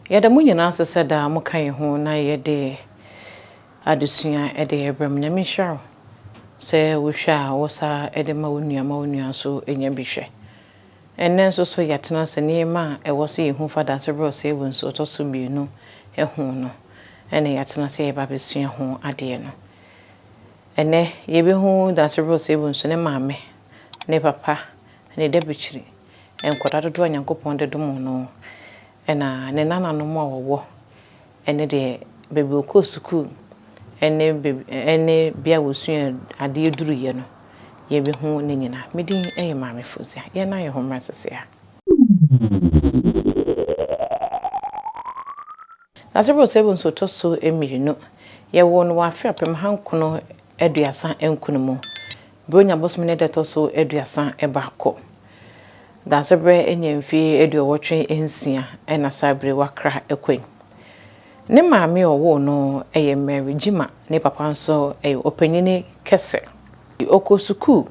Yɛda mo nyinaa sɛ da mo kan ho na yɛde adesua de ebram na minhwɛ sɛ wo hwɛ a wo sa de ma wo nua so enya bi hwɛ. Ennɛ nso so yɛtena sɛ niema a ɛwɔ so yehu fa Daasebere Osei Bonsu to so mienu ehu no. Ɛne yɛtena sɛ yɛba besua ho ade no. Ennɛ yɛbɛhu Daasebere Osei Bonsu ne maame, ne papa, ne dabikyiri. Enkoda dodo Nyankopɔn de dom no. Ena ne nananom a wɔwɔ ene de bebe okɔ sukuu ene bia wosua ade eduruye no ye be hu ne nyina medin eye maame Fozia ye na ye homra sese a Daasebere Osei Bonsu to so emirino ye wo no wa afi apem hankono aduasa enkunumu bronya bosom ne de to so aduasa ebakọ Daasebere enyemfi eduowotwe ensia ena sabere wakra ekwen ne maame owo no eye Mary Jima ne papa nso eye opanyini kese okosuku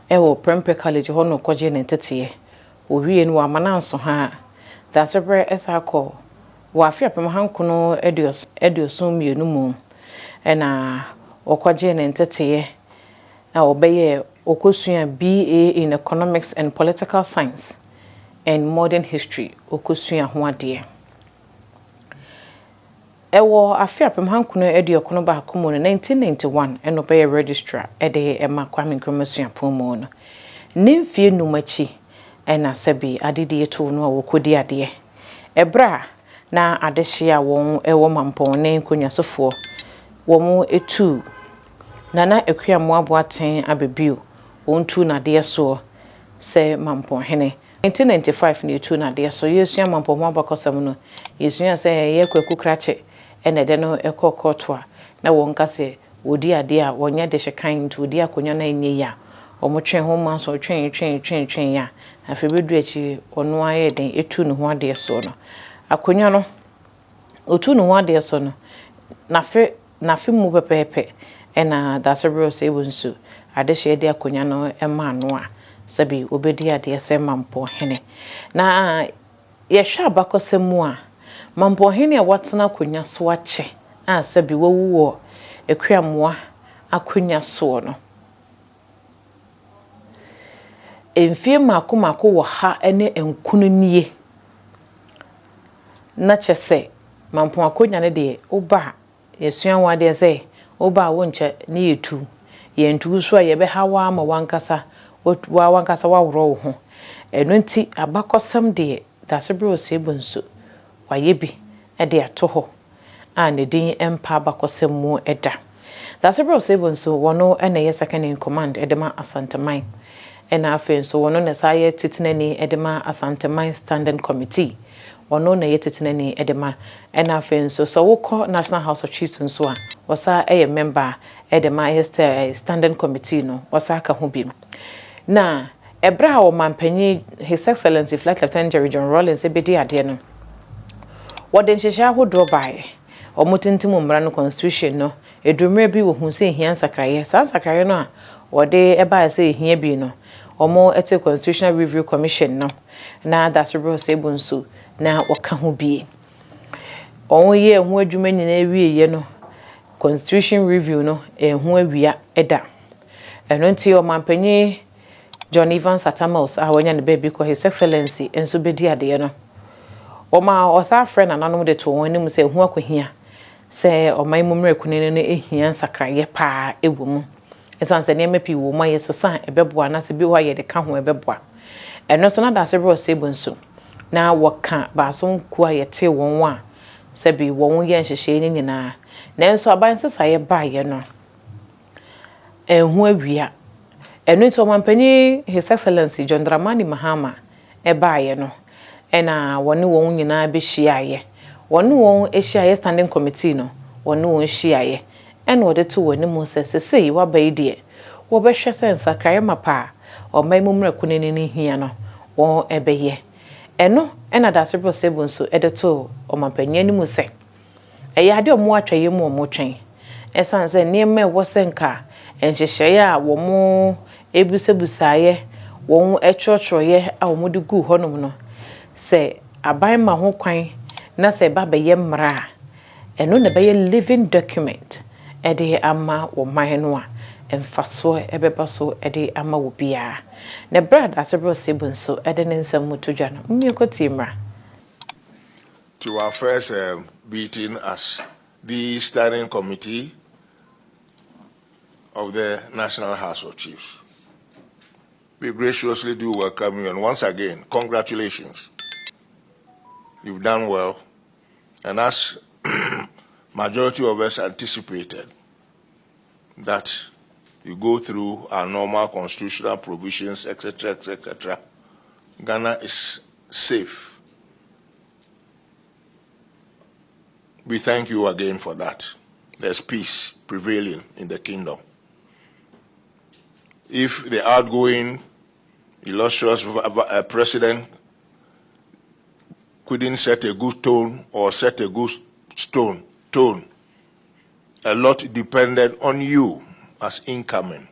ewo Prempeh College hono koje ne teteye owie no amananso ha Daasebere esakọ wa afia pem hankono eduoso mienu mu ena okoje ne teteye na obeye okosua BA in Economics and Political Science and Modern History okosua ho ade ewo afia pem hankono eduokono ba komo no 1991 eno be registrar ede ema Kwame Nkrumah pomo no nimfie numachi ena sebi adede eto no awokodi ade ebra na adehye a won ewo Mamponghene nkonwasofo wo etu nana ekuamo aboaten abebio ontu na de so se Mamponghene 1995 na etu na de so yesua Mamponghene abakosam no yesua se ye kwaku krache ene de no ekokoto a na won ka se wodi ade a wonya de hyekan nti wodi akonya na enye ya omotwe ho ma so twen ya afebedu achi ono aye den etu no ho ade so no akonya no otu no ho ade so no nafe mu pepepe ena Daasebere Osei Bonsu adehye de akonya no ema no a sabi obedi ade ese Mamponghene na ye hwa abakosemu a Mamponghene a watena akonya so ache a sabi wowuo ekuamoa akonya so no emfie mako wo ha ene enkunu nie na chese Mampon akonya ne de oba yesua wade se oba wonche ne yetu yentu so a yebe hawa ma wankasa wankasa wawro wo ho eno nti abakosam de Daasebere Osei Bonsu wayebi e de ato ho a ne din empa abakosam mu eda Daasebere Osei Bonsu wono ene ye second in command edema Asanteman ena afenso wono ne saye titinani edema Asanteman standing committee wono na yetetinani edema ena afenso so woko National House of Chiefs nso a wasa eye member edema standing committee no wasa ka ho bi na ebra o mampanyi His Excellency Flight Lieutenant General John Rawlings ebedi ade no woden hyehya hodo bae omotintim mmara no constitution no edumre bi wo hu se hia sakraye sakraye no a wode eba se hia bi no omo ete Constitutional Review Commission no na Daasebere Osei Bonsu na waka ho bi on ye hu adwuma nyina wieye no Constitution Review no hu awia eda eno nti o mampanyi John Evans Atamels a wonya ne baby ko His Excellency enso bedi ade no oma osa friend ananom de to won nim se hu akohia se oman mumre kunene ne ehia sakraye pa ewomu esanse ne mepi wo ma yesesa ebeboa na se bi wa ye de ka ho ebeboa eno so na Daasebere Osei Bonsu na waka baaso ku a yete won wa se bi won ye nhyehyɛ ni nyina na enso aban sesa ye ba ye no hu awia eno nti omanpanyi His Excellency John Dramani Mahama e ba ye no ena woni won nyina be hyiaye woni won ehyiaye standing committee no woni won hyiaye ena wode to woni mu sesei wa bai de wo be hwɛ sensa kraye mapa o mai mumre kunene ni hia no won ebeye eno ena Daasebere Osei Bonsu edeto omanpanyi ni mu se eye ade omo atwaye mu omo twen esanse niema wo senka enhyehye a wo mo ebusebusaye won echrochroye a wo mo de gu honom no se aban ma ho kwan na se ba be ye mra eno na be ye living document ede ama wo man no a emfaso ebeba so ede ama wo bia na brad asebro sebunso ede ne nsam mutodwa no mmekoti mra. To our first meeting as the Standing Committee of the National House of Chiefs. We graciously do welcome you, and once again, congratulations. You've done well, and as majority of us anticipated, that you go through our normal constitutional provisions, etc., etc., Ghana is safe. We thank you again for that. There's peace prevailing in the kingdom. If the outgoing illustrious president couldn't set a good tone or set a good tone, a lot depended on you as incoming.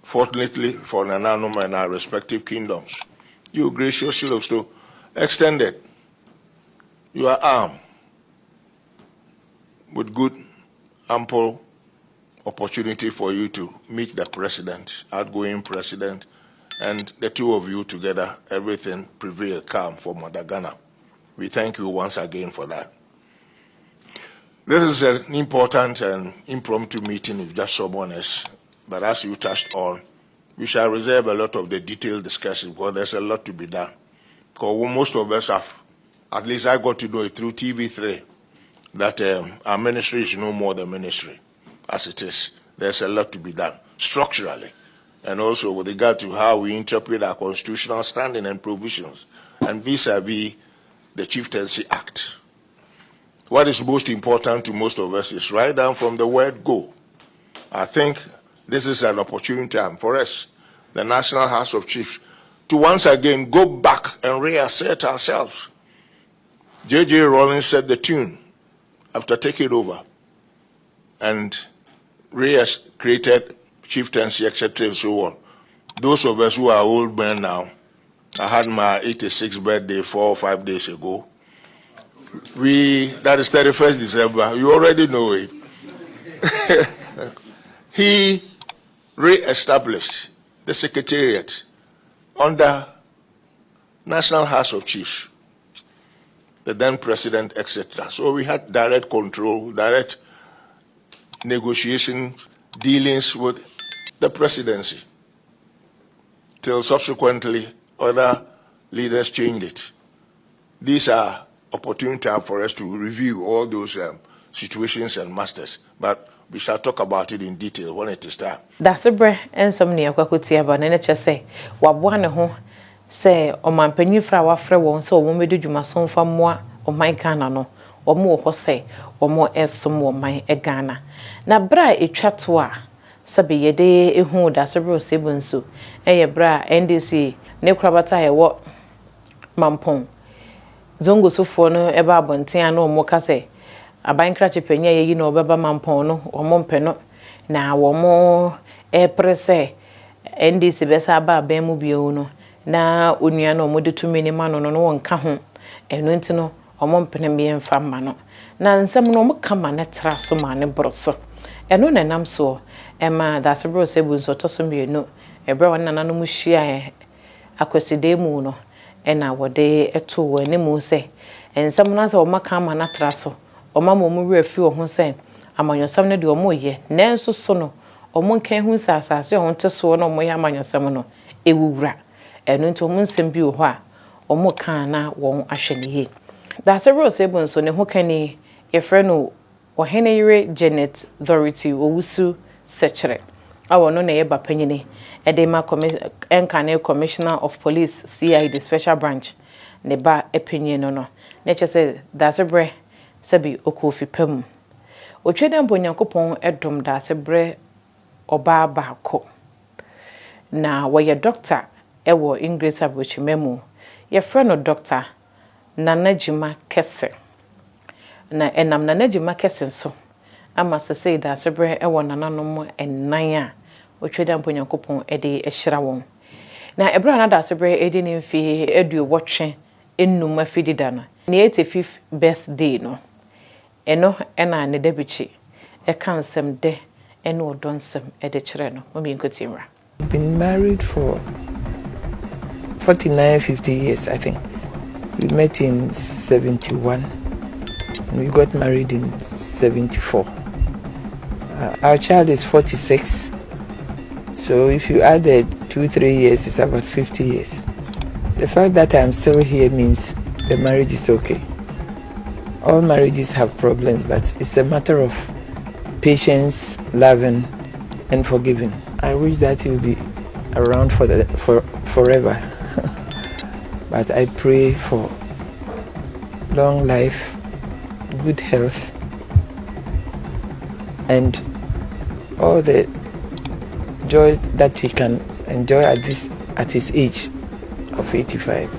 Fortunately for Nananum and our respective kingdoms, you graciously also extended your arm with good, ample opportunity for you to meet the president, outgoing president, and the two of you together, everything prevailed calm for Mother Ghana. We thank you once again for that. This is an important and impromptu meeting with just someone else, but as you touched on, we shall reserve a lot of the detailed discussion because there's a lot to be done. Because most of us have, at least I got to know it through TV3, that our ministry is no more than ministry as it is. There's a lot to be done structurally, and also with regard to how we interpret our constitutional standing and provisions, and vis-a-vis the Chieftaincy Act. What is most important to most of us is right down from the word go. I think this is an opportunity time for us, the National House of Chiefs, to once again go back and reassert ourselves. J.J. Rollins set the tune after taking over, and created chieftaincy, etc., and so on. Those of us who are old men now, I had my 86th birthday 4 or 5 days ago. That is 31st December, you already know it. He re-established the Secretariat under National House of Chiefs, the then president, etc. So we had direct control, direct negotiation, dealings with the presidency, till subsequently other leaders changed it. These are opportunity for us to review all those situations and masters, but we shall talk about it in detail when it is time. Daasebere ensomni akwakuti aba na neche se waboa ne ho se omampanyi fra wafre won se omo medu dwumaso mfa moa oman Ghana no omo wo se omo esom oman Ghana na bra etwato a sabe yede ehu Daasebere osebunso eye bra NDC ne krabata ye wo Mampong zongo sofo no eba abonten na omo ka se aban krache panya ye yi na obeba Mampong no omo mpe no na womo prese NDC besa ba ben mu bio no na onua no mo de tumi ni ma no no wonka ho eno nti no omo mpene me mfa ma no na nsem no mo kama na tra so ma ne broso eno na nam so ema Daasebere osebunso to so mienu ebra wan nana no mu hia akweside mu no ena wode eto wani mu se ensem no ase omo kama na tra so omo mo wi afi wo ho se amanyosam ne de omo ye nenso so no omo nkan hu sasase ho nte so no omo ye amanyosam no ewuwura eno nti omo nsem bi wo ho a omo kan na won ahweniye Daasebere osebunso ne ho kani ye frɛ no ohene yire Janet Authority owusu sechere awo no na ye bapanyine edema enkane Commissioner of Police CID Special Branch ne ba epanyine no na chese Daasebere sabi okofi pam otwede mbonyankopon edom Daasebere oba baako na woye doctor ewo English abochimemu ye frɛ no doctor Nanajima Kese na enam Nanajima Kese nso ama sese Daasebere ewo nananom ennan a otwede mbonyankopon ede ehyira won na ebra na Daasebere ede ne mfi edu wotwe ennum afidida no ne 85th birthday no eno ena ne dabichi e kan sem de ene odonsem e de kire no mo mi nkotimra. Been married for 49, 50 years, I think. We met in 71 and we got married in 74. Our child is 46, so if you added 2-3 years, it's about 50 years. The fact that I'm still here means the marriage is okay. All marriages have problems, but it's a matter of patience, loving, and forgiving. I wish that he will be around for forever. But I pray for long life, good health, and all the joy that he can enjoy at his age of 85.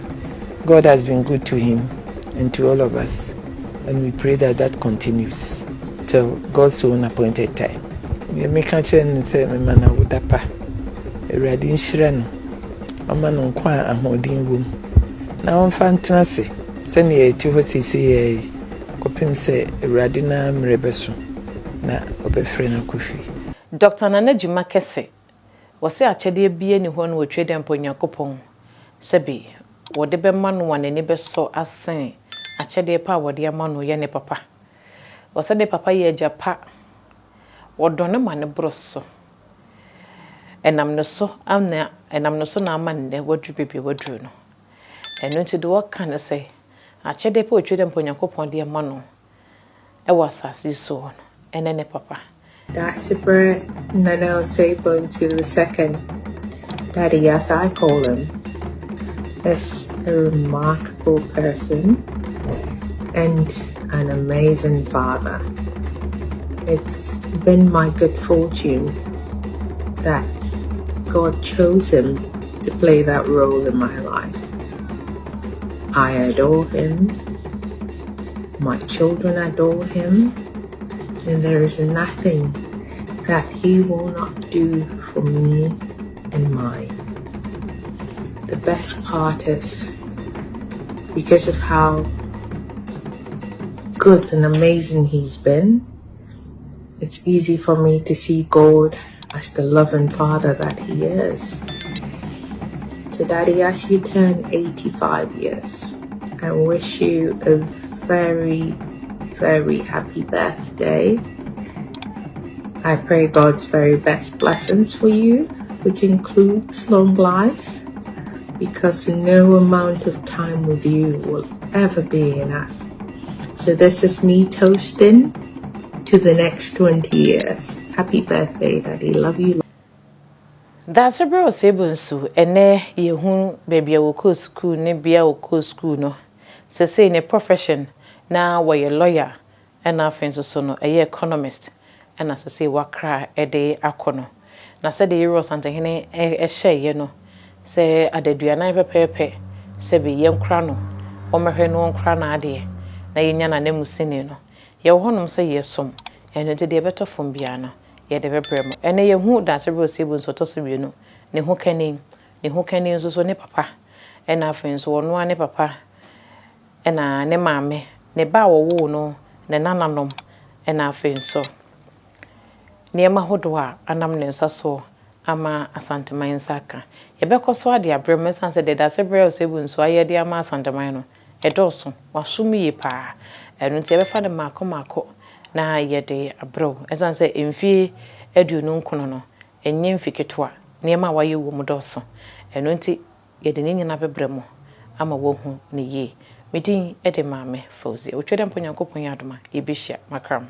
God has been good to him and to all of us, and we pray that continues till God's own appointed time. We make a change and say, "Mama, udapa, eradin shirano, mama no kwa ahodin wom." Now I'm fantasy. Send ye to what he say, copim say, eradina mrebesu, na obefrena kufi. Dr. Nanajima Kese was a chede be anyone with trade and Ponyakopon. Sebi, what the beman one and neighbor saw as saying, a chede power dear man or yene papa. Was a de papa ye japa, or donaman a brosso. And I'm no so, I'm there, and I'm no so now man, there what you be what drew. And when to do what can I say? A chede po trade and Ponyakopon dear mano. I was as you saw, and then a papa. Daasebere Osei Bonsu II, Daddy as I call him, is a remarkable person and an amazing father. It's been my good fortune that God chose him to play that role in my life. I adore him, my children adore him, and there is nothing that he will not do for me and mine. The best part is, because of how good and amazing he's been, it's easy for me to see God as the loving father that he is. So Daddy, as you turn 85 years, I wish you a very, very happy birthday. I pray God's very best blessings for you, which includes long life, because no amount of time with you will ever be enough. So this is me toasting to the next 20 years. Happy birthday, Daddy. Love you. Daasebere Osei Bonsu ene yehu baby awoko school ne bia awoko school no say ne profession na wo ye lawyer and afenso so no eye economist and as say wakra ede akono na say the euro Mamponghene ehye no say adeduanan pepepe say be yenkra no omehwe no nkra na ade na yenya na namusini no ye wonom say yesom eno de beto fom bia no ye de bebrem ene yehu Daasebere Osei Bonsu to so bienu ne ho kani so ne papa ena afenso wono ane papa ena ne maame ne ba wo no ne nananom ena afenso niema hodo a anam ne nsaso ama asanteman nsaka yebekoso ade abrem sanse de Daasebere Osei Bonsu ayede ama asanteman no edoso wasum yi pa enu nti yebefa de mako na yede abro esanse emfie aduonu nkono no enye mfiketwa niema waye wo mudoso enu nti yede ne nyina bebremo ama wo hu ne yi medin ede maame Fauzi otwede mponyankopon yadoma ebihia makram